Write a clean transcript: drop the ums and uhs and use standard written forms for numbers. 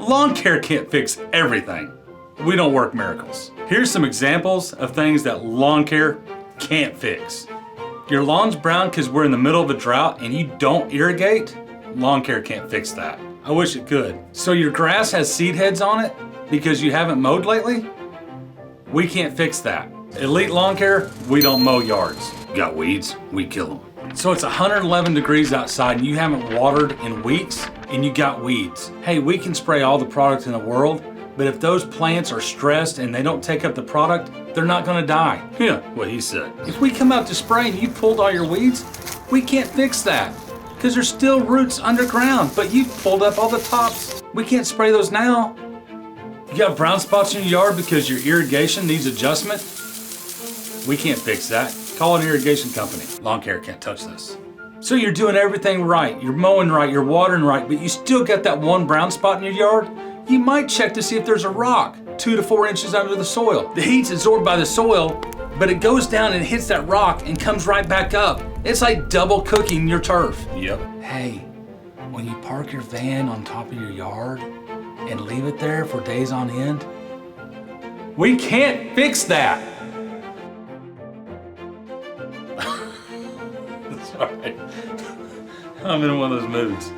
Lawn care can't fix everything. We don't work miracles. Here's some examples of things that lawn care can't fix. Your lawn's brown because we're in the middle of a drought and you don't irrigate? Lawn care can't fix that. I wish it could. So your grass has seed heads on it because you haven't mowed lately? We can't fix that. Elite Lawn Care, we don't mow yards. Got weeds? We kill them. So it's 111 degrees outside and you haven't watered in weeks and you got weeds. Hey, we can spray all the product in the world, but if those plants are stressed and they don't take up the product, they're not gonna die. Yeah, what he said. If we come out to spray and you pulled all your weeds, we can't fix that because there's still roots underground, but you pulled up all the tops. We can't spray those now. You got brown spots in your yard because your irrigation needs adjustment? We can't fix that. Call an irrigation company. Lawn care can't touch this. So you're doing everything right. You're mowing right, you're watering right, but you still got that one brown spot in your yard? You might check to see if there's a rock 2 to 4 inches under the soil. The heat's absorbed by the soil, but it goes down and hits that rock and comes right back up. It's like double cooking your turf. Yep. Hey, when you park your van on top of your yard and leave it there for days on end, we can't fix that. Sorry. I'm in one of those moods.